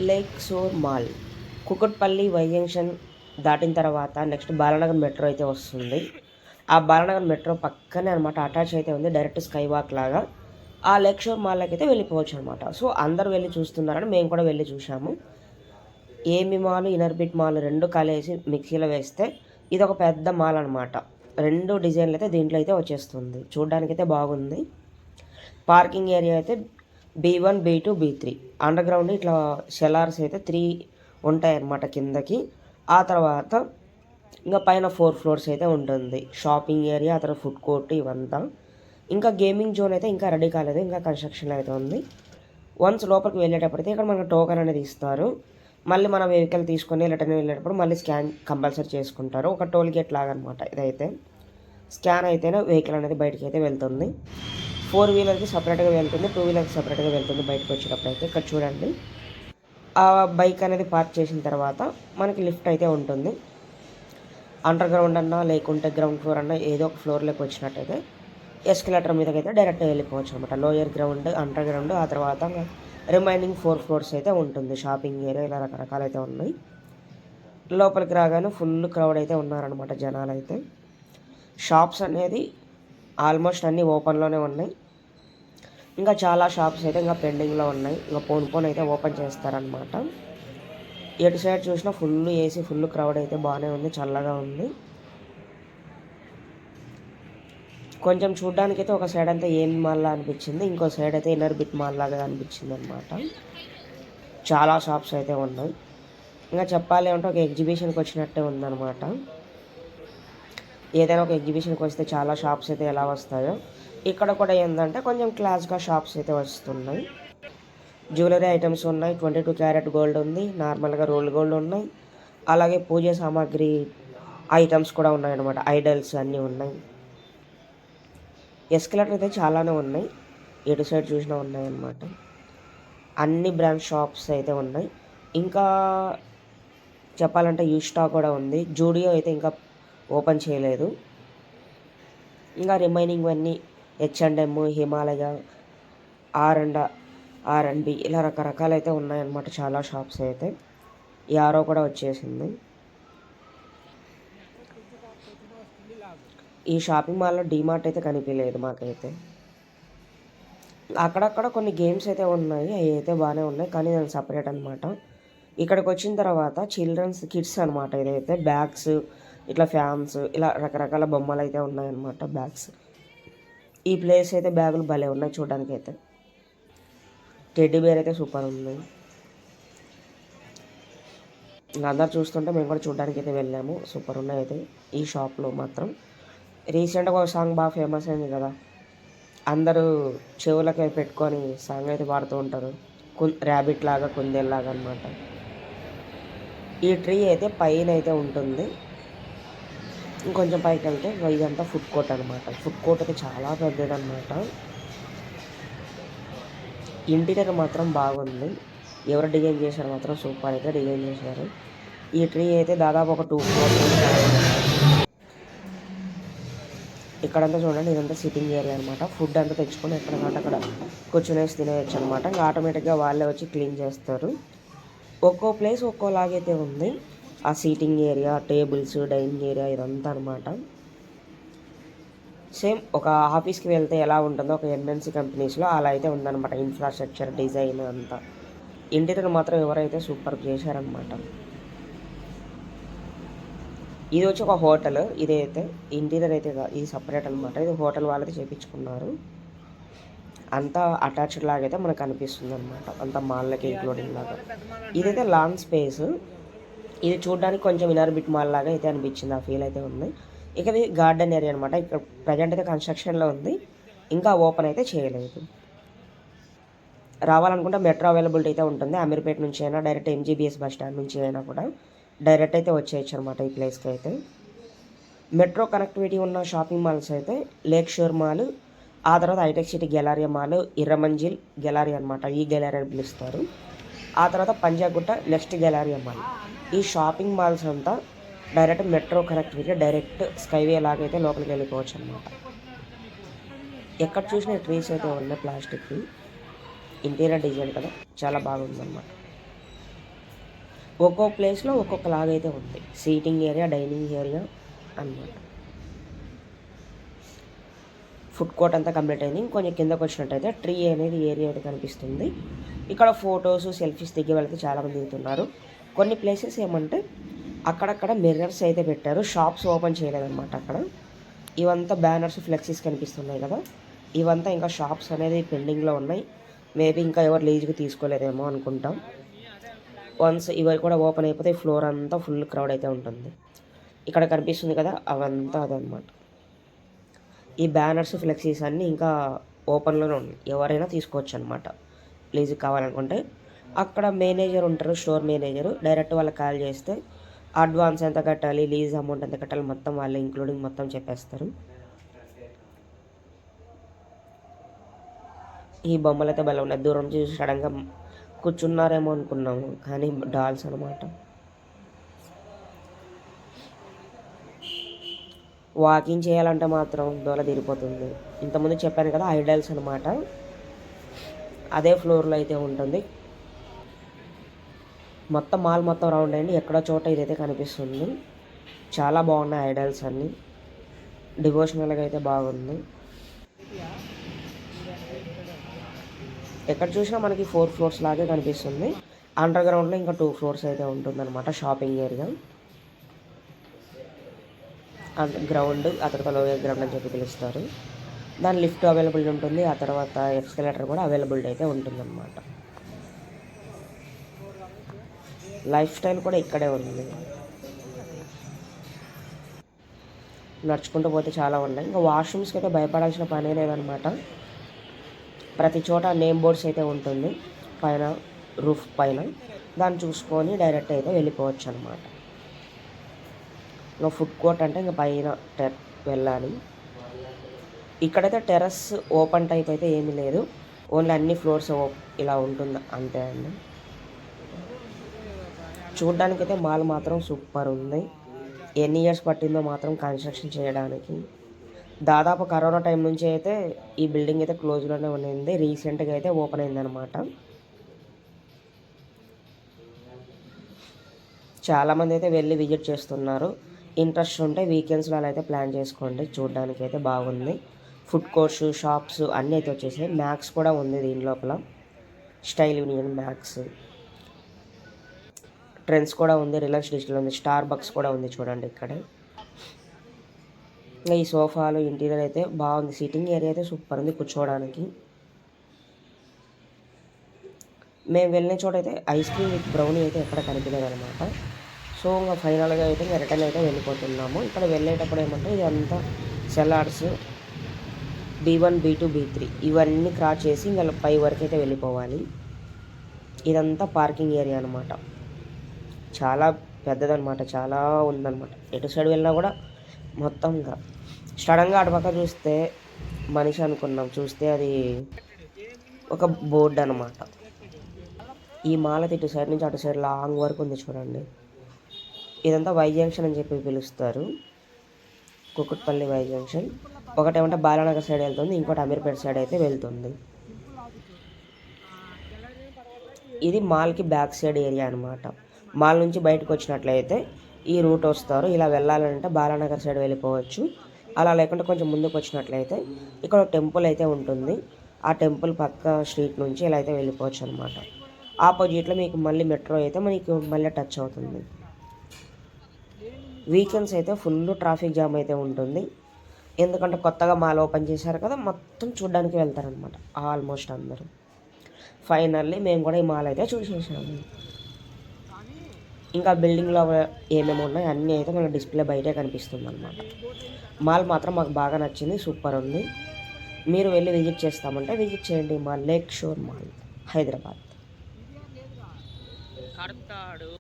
Lake Shore mall Kukatpally Y junction దాటిన తర్వాత next Balanagar metro అయితే వస్తుంది. ఆ బాలానగర్ మెట్రో పక్కనే అనమాట అటాచ్ అయితే ఉంది. డైరెక్ట్ స్కై వాక్ లాగా ఆ లేక్ షోర్ మాల్లోకి అయితే వెళ్ళిపోవచ్చు అనమాట. సో అందరూ వెళ్ళి చూస్తున్నారని మేము కూడా వెళ్ళి చూసాము. ఏమి మాల్ ఇన్నర్బిట్ మాల్ రెండు కలిసి మిక్సీలో వేస్తే ఇది ఒక పెద్ద మాల్ అనమాట. రెండు డిజైన్లు అయితే దీంట్లో అయితే వచ్చేస్తుంది. చూడడానికి అయితే బాగుంది. పార్కింగ్ ఏరియా అయితే B1 B2 B3 under ground ఇట్లా సెలార్స్ అయితే 3 ఉంటాయన్నమాట కిందకి. ఆ తర్వాత ఇంకా పైన 4 ఫ్లోర్స్ అయితే ఉంటుంది. షాపింగ్ ఏరియా ఆ తర్వాత ఫుడ్ కోర్ట్ ఇవంతా. ఇంకా గేమింగ్ జోన్ అయితే ఇంకా రెడీ కాలేదు, ఇంకా కన్స్ట్రక్షన్ అయితే ఉంది. వన్స్ లోపలికి వెళ్ళేటప్పుడైతే ఇక్కడ మనకు టోకెన్ అనేది ఇస్తారు. మళ్ళీ మన వెహికల్ తీసుకొని రిటర్న్ వెళ్ళేటప్పుడు మళ్ళీ స్కాన్ కంపల్సరీ చేసుకుంటారు. ఒక టోల్ గేట్ లాగా అనమాట ఇదైతే. స్కాన్ అయితేనే వెహికల్ అనేది బయటికి అయితే వెళ్తుంది. 4 వీలర్కి సపరేట్గా వెళ్తుంది, 2 వీలర్కి సపరేట్గా వెళ్తుంది బయటకు వచ్చేటప్పుడు అయితే. ఇక్కడ చూడండి, ఆ బైక్ అనేది పార్క్ చేసిన తర్వాత మనకి లిఫ్ట్ అయితే ఉంటుంది. అండర్ గ్రౌండ్ అన్నా లేకుంటే గ్రౌండ్ ఫ్లోర్ అన్నా ఏదో ఒక ఫ్లోర్లోకి వచ్చినట్టయితే ఎస్కలేటర్ మీదకైతే డైరెక్ట్ వెళ్ళిపోవచ్చు అనమాట. లోయర్ గ్రౌండ్, అండర్ గ్రౌండ్, ఆ తర్వాత రిమైనింగ్ 4 ఫ్లోర్స్ అయితే ఉంటుంది. షాపింగ్ ఏరియా ఇలా రకరకాలు అయితే ఉన్నాయి. లోపలికి రాగానే ఫుల్ క్రౌడ్ అయితే ఉన్నారనమాట జనాలు అయితే. షాప్స్ అనేది ఆల్మోస్ట్ అన్నీ ఓపెన్లోనే ఉన్నాయి. ఇంకా చాలా షాప్స్ అయితే ఇంకా పెండింగ్లో ఉన్నాయి. ఇంకా పోన్ అయితే ఓపెన్ చేస్తారనమాట. ఎటు సైడ్ చూసినా ఫుల్ ఏసీ, ఫుల్ క్రౌడ్ అయితే బాగానే ఉంది, చల్లగా ఉంది. కొంచెం చూడడానికి అయితే ఒక సైడ్ అంతా ఏం మాల్లా అనిపించింది, ఇంకో సైడ్ అయితే ఇన్నర్బిట్ మాల్ లాగా అనిపించింది అనమాట. చాలా షాప్స్ అయితే ఉన్నాయి. ఇంకా చెప్పాలి అంటే ఒక ఎగ్జిబిషన్కి వచ్చినట్టే ఉందన్నమాట. ఏదైనా ఒక ఎగ్జిబిషన్కి వస్తే చాలా షాప్స్ అయితే ఎలా వస్తాయో ఇక్కడ కూడా ఏంటంటే కొంచెం క్లాస్గా షాప్స్ అయితే వస్తున్నాయి. జ్యువెలరీ ఐటమ్స్ ఉన్నాయి. 22 క్యారెట్ గోల్డ్ ఉంది, నార్మల్గా రోల్డ్ గోల్డ్ ఉన్నాయి. అలాగే పూజ సామాగ్రి ఐటమ్స్ కూడా ఉన్నాయన్నమాట. ఐడల్స్ అన్నీ ఉన్నాయి. ఎస్కలేటర్ అయితే చాలానే ఉన్నాయి, ఎటు సైడ్ చూసినా ఉన్నాయన్నమాట. అన్ని బ్రాండ్ షాప్స్ అయితే ఉన్నాయి. ఇంకా చెప్పాలంటే యూస్టా కూడా ఉంది. జూడియో అయితే ఇంకా ఓపెన్ చేయలేదు. ఇంకా రిమైనింగ్ అన్నీ H&M, హిమాలయ, R&B ఇలా రకరకాలు అయితే ఉన్నాయన్నమాట. చాలా షాప్స్ అయితే. యారో కూడా వచ్చేసింది. ఈ షాపింగ్ మాల్లో డీమార్ట్ అయితే కనిపించలేదు మాకైతే. అక్కడక్కడ కొన్ని గేమ్స్ అయితే ఉన్నాయి, అవి అయితే బాగానే ఉన్నాయి, కానీ దానికి సపరేట్ అనమాట. ఇక్కడికి వచ్చిన తర్వాత చిల్డ్రన్స్ కిడ్స్ అనమాట. ఇదైతే బ్యాగ్స్, ఇట్లా ఫ్యాన్స్, ఇలా రకరకాల బొమ్మలు అయితే ఉన్నాయన్నమాట. బ్యాగ్స్, ఈ ప్లేస్ అయితే బ్యాగులు భలే ఉన్నాయి చూడడానికి అయితే. టెడ్డీ బేర్ అయితే సూపర్ ఉంది. అందరు చూస్తుంటే మేము కూడా చూడడానికి అయితే వెళ్ళాము. సూపర్ ఉన్నాయి అయితే ఈ షాప్లో మాత్రం. రీసెంట్గా ఒక సాంగ్ బాగా ఫేమస్ అయింది కదా, అందరూ చెవులకి పెట్టుకొని సాంగ్ అయితే పాడుతూ ఉంటారు. ర్యాబిట్ లాగా, కుందేల్లాగా అనమాట. ఈ ట్రీ అయితే పైన అయితే ఉంటుంది. ఇంకొంచెం పైకి వెళ్తే ఇదంతా ఫుడ్ కోర్ట్ అనమాట. ఫుడ్ కోర్ట్ అయితే చాలా పెద్దదన్నమాట. ఇంటీరియర్ మాత్రం బాగుంది. ఎవరు డిజైన్ చేశారు మాత్రం సూపర్ అయితే డిజైన్ చేశారు. ఈ ట్రీ అయితే దాదాపు ఒక 2 ఫ్లోర్స్. ఇక్కడంతా చూడండి, ఇదంతా సిట్టింగ్ ఏరియా అనమాట. ఫుడ్ అంతా తెచ్చుకొని ఎక్కడికంటే అక్కడ కూర్చునేసి తినేయచ్చు అనమాట. ఇంకా ఆటోమేటిక్గా వాళ్ళే వచ్చి క్లీన్ చేస్తారు. ఒక్కో ప్లేస్ ఒక్కోలాగైతే ఉంది. ఆ seating area, tables, dining area ఇదంతా అనమాట. సేమ్ ఒక ఆఫీస్కి వెళ్తే ఎలా ఉంటుందో ఒక MNC కంపెనీస్లో అలా అయితే ఉందన్నమాట. ఇన్ఫ్రాస్ట్రక్చర్, డిజైన్ అంతా. ఇంటీరియర్ మాత్రం ఎవరైతే సూపర్ చేశారనమాట. ఇది వచ్చి ఒక హోటల్. ఇదైతే ఇంటీరియర్ అయితే ఇది సపరేట్ అనమాట. ఇది హోటల్ వాళ్ళైతే చేయించుకున్నారు. అంతా అటాచ్డ్ లాగా అయితే మనకు అనిపిస్తుంది అనమాట. అంతా మాల్కి ఇంక్లూడింగ్ లాగా. ఇదైతే లాంగ్ స్పేస్. ఇది చూడడానికి కొంచెం ఇన్నర్బిట్ మాల్ లాగా అయితే అనిపించింది, ఆ ఫీల్ అయితే ఉంది. ఇక ఇది గార్డెన్ ఏరియా అనమాట. ఇక్కడ ప్రజెంట్ అయితే కన్స్ట్రక్షన్లో ఉంది, ఇంకా ఓపెన్ అయితే చేయలేదు. రావాలనుకుంటే మెట్రో అవైలబిలిటీ అయితే ఉంటుంది. అమీర్పేట నుంచి అయినా, డైరెక్ట్ MGBS బస్ స్టాండ్ నుంచి అయినా కూడా డైరెక్ట్ అయితే వచ్చేయచ్చు అనమాట ఈ ప్లేస్కి అయితే. మెట్రో కనెక్టివిటీ ఉన్న షాపింగ్ మాల్స్ అయితే లేక్ షోర్ మాల్, ఆ తర్వాత Hitech City Galleria mall, Erramanzil Galleria అనమాట. ఈ గెలారియా అని పిలుస్తారు. ఆ తర్వాత పంజాగుట్ట నెక్స్ట్ గెలారియా మాల్. ఈ షాపింగ్ మాల్స్ అంతా direct metro connectivity, direct skyway లాగైతే లోపలికి వెళ్ళిపోవచ్చు అనమాట. ఎక్కడ చూసిన ట్రీస్ అయితే ఉన్నాయి, ప్లాస్టిక్వి. ఇంటీరియర్ డిజైన్ కదా చాలా బాగుందన్నమాట. ఒక్కో ప్లేస్లో ఒక్కొక్కలాగా అయితే ఉంది. సీటింగ్ ఏరియా, డైనింగ్ ఏరియా అన్నమాట. ఫుడ్ కోర్ట్ అంతా కంప్లీట్ అయింది. ఇంకొంచెం కిందకు వచ్చినట్టయితే ట్రీ అనేది ఏరియా అయితే కనిపిస్తుంది. ఇక్కడ ఫొటోస్, సెల్ఫీస్ దిగే వాళ్ళైతే చాలామంది దిగుతున్నారు. కొన్ని ప్లేసెస్ ఏమంటే అక్కడక్కడ మిర్రర్స్ అయితే పెట్టారు. షాప్స్ ఓపెన్ చేయలేదన్నమాట అక్కడ. ఇవంతా బ్యానర్స్, ఫ్లెక్సీస్ కనిపిస్తున్నాయి కదా, ఇవంతా ఇంకా షాప్స్ అనేది పెండింగ్లో ఉన్నాయి. మేబీ ఇంకా ఎవరు లీజుకి తీసుకోలేదేమో అనుకుంటాం. వన్స్ ఇవి కూడా ఓపెన్ అయిపోతే ఫ్లోర్ అంతా ఫుల్ క్రౌడ్ అయితే ఉంటుంది. ఇక్కడ కనిపిస్తుంది కదా, అవంతా అదనమాట. ఈ బ్యానర్స్, ఫ్లెక్సీస్ అన్నీ ఇంకా ఓపెన్లోనే ఉన్నాయి. ఎవరైనా తీసుకోవచ్చు అనమాట లీజుకి కావాలనుకుంటే. అక్కడ మేనేజర్ ఉంటారు, స్టోర్ మేనేజరు. డైరెక్ట్ వాళ్ళకి కాల్ చేస్తే అడ్వాన్స్ ఎంత కట్టాలి, లీజ్ అమౌంట్ ఎంత కట్టాలి మొత్తం వాళ్ళే ఇంక్లూడింగ్ మొత్తం చెప్పేస్తారు. ఈ బొమ్మలు అయితే భలే ఉన్నాయి. దూరం చూసి సడన్గా కూర్చున్నారేమో అనుకున్నాము, కానీ డాల్స్ అనమాట. వాకింగ్ చేయాలంటే మాత్రం దోల తీరిపోతుంది. ఇంతకుముందు చెప్పాను కదా, ఐడల్స్ అనమాట. అదే ఫ్లోర్లో అయితే ఉంటుంది. మొత్తం మాల్ మొత్తం రౌండ్ అయ్యండి. ఎక్కడో చోట ఇదైతే కనిపిస్తుంది. చాలా బాగున్నాయి ఐడల్స్ అన్నీ. డివోషనల్గా అయితే బాగుంది. ఎక్కడ చూసినా మనకి 4 ఫ్లోర్స్ లాగే కనిపిస్తుంది. అండర్ గ్రౌండ్లో ఇంకా 2 ఫ్లోర్స్ అయితే ఉంటుందన్నమాట షాపింగ్ ఏరియా. గ్రౌండ్, ఆ తర్వాత లోయర్ గ్రౌండ్ అని చెప్పి పిలుస్తారు. దాని లిఫ్ట్ అవైలబుల్ ఉంటుంది. ఆ తర్వాత ఎక్స్కలేటర్ కూడా అవైలబుల్ అయితే ఉంటుందన్నమాట. లైఫ్ స్టైల్ కూడా ఇక్కడే ఉంది. నడుచుకుంటూ పోతే చాలా ఉన్నాయి. ఇంకా వాష్రూమ్స్కి అయితే భయపడాల్సిన పనే లేదనమాట. ప్రతి చోట నేమ్ బోర్డ్స్ అయితే ఉంటుంది పైన, రూఫ్ పైన. దాన్ని చూసుకొని డైరెక్ట్ అయితే వెళ్ళిపోవచ్చు అనమాట. ఇంకా ఫుడ్ కోర్ట్ అంటే ఇంకా పైన వెళ్ళాలి. ఇక్కడైతే టెర్రస్ ఓపెన్ టైప్ అయితే ఏమీ లేదు. ఓన్లీ అన్ని ఫ్లోర్స్ ఇలా ఉంటుంది అంతే అండి. చూడ్డానికైతే మాల్ మాత్రం సూపర్ ఉంది. ఎన్ని ఇయర్స్ పట్టిందో మాత్రం కన్స్ట్రక్షన్ చేయడానికి. దాదాపు కరోనా టైం నుంచి అయితే ఈ బిల్డింగ్ అయితే క్లోజ్లోనే ఉన్నింది. రీసెంట్గా అయితే ఓపెన్ అయిందనమాట. చాలామంది అయితే వెళ్ళి విజిట్ చేస్తున్నారు. ఇంట్రెస్ట్ ఉంటే వీకెండ్స్లో అలా అయితే ప్లాన్ చేసుకోండి. చూడడానికి అయితే బాగుంది. ఫుడ్ కోర్ట్స్, షాప్స్ అన్నీ అయితే వచ్చేసాయి. మ్యాక్స్ కూడా ఉంది దీని లోపల. స్టైల్ యూనియన్, మ్యాక్స్, ట్రెండ్స్ కూడా ఉంది. రిలయన్స్ డిజిటల్ ఉంది. స్టార్ బక్స్ కూడా ఉంది చూడండి ఇక్కడ. ఈ సోఫాలు, ఇంటీరియర్ అయితే బాగుంది. సిట్టింగ్ ఏరియా అయితే సూపర్ ఉంది కూర్చోవడానికి. మేము వెళ్ళిన చోట అయితే ఐస్ క్రీమ్ విత్ బ్రౌనీ అయితే ఎక్కడ కనిపించలేదు అనమాట. సో ఇంకా ఫైనల్గా అయితే ఇంకా రిటర్న్ అయితే వెళ్ళిపోతున్నాము. ఇక్కడ వెళ్ళేటప్పుడు ఏమంటే ఇదంతా సెలాడ్స్, B1, B2, B3 ఇవన్నీ క్రాస్ చేసి ఇంకా పై వరకు అయితే వెళ్ళిపోవాలి. ఇదంతా పార్కింగ్ ఏరియా అనమాట. చాలా పెద్దదనమాట, చాలా ఉందన్నమాట. ఎటు సైడ్ వెళ్ళినా కూడా మొత్తంగా. సడన్గా అటుపక్క చూస్తే మనిషి అనుకున్నాం, చూస్తే అది ఒక బోర్డు అనమాట. ఈ మాల ఇటు సైడ్ నుంచి అటు సైడ్ లాంగ్ వరకు ఉంది చూడండి. ఇదంతా వై జంక్షన్ అని చెప్పి పిలుస్తారు, కుకుట్పల్లి వై జంక్షన్. ఒకటేమంటే బాలానగర్ సైడ్ వెళ్తుంది, ఇంకోటి అమీర్పేట సైడ్ అయితే వెళ్తుంది. ఇది మాల్కి బ్యాక్ సైడ్ ఏరియా అనమాట. మాల్ నుంచి బయటకు వచ్చినట్లయితే ఈ రూట్ వస్తారు. ఇలా వెళ్ళాలంటే బాలానగర్ సైడ్ వెళ్ళిపోవచ్చు. అలా లేకుంటే కొంచెం ముందుకు వచ్చినట్లయితే ఇక్కడ టెంపుల్ అయితే ఉంటుంది. ఆ టెంపుల్ పక్క స్ట్రీట్ నుంచి ఇలా అయితే వెళ్ళిపోవచ్చు అనమాట. ఆపోజిట్లో మీకు మళ్ళీ మెట్రో అయితే మనకి మళ్ళీ టచ్ అవుతుంది. వీకెండ్స్ అయితే ఫుల్ ట్రాఫిక్ జామ్ అయితే ఉంటుంది. ఎందుకంటే కొత్తగా మాల్ ఓపెన్ చేశారు కదా, మొత్తం చూడడానికి వెళ్తారనమాట ఆల్మోస్ట్ అందరూ. ఫైనల్లీ మేము కూడా ఈ మాల్ అయితే చూసేసాము. ఇంకా బిల్డింగ్లో ఏమేమి ఉన్నాయి అన్నీ అయితే మనకు డిస్ప్లే బయటే కనిపిస్తుంది అనమాట. మాల్ మాత్రం మాకు బాగా నచ్చింది, సూపర్ ఉంది. మీరు వెళ్ళి విజిట్ చేస్తామంటే విజిట్ చేయండి. మా లేక్ షోర్ మాల్, హైదరాబాద్.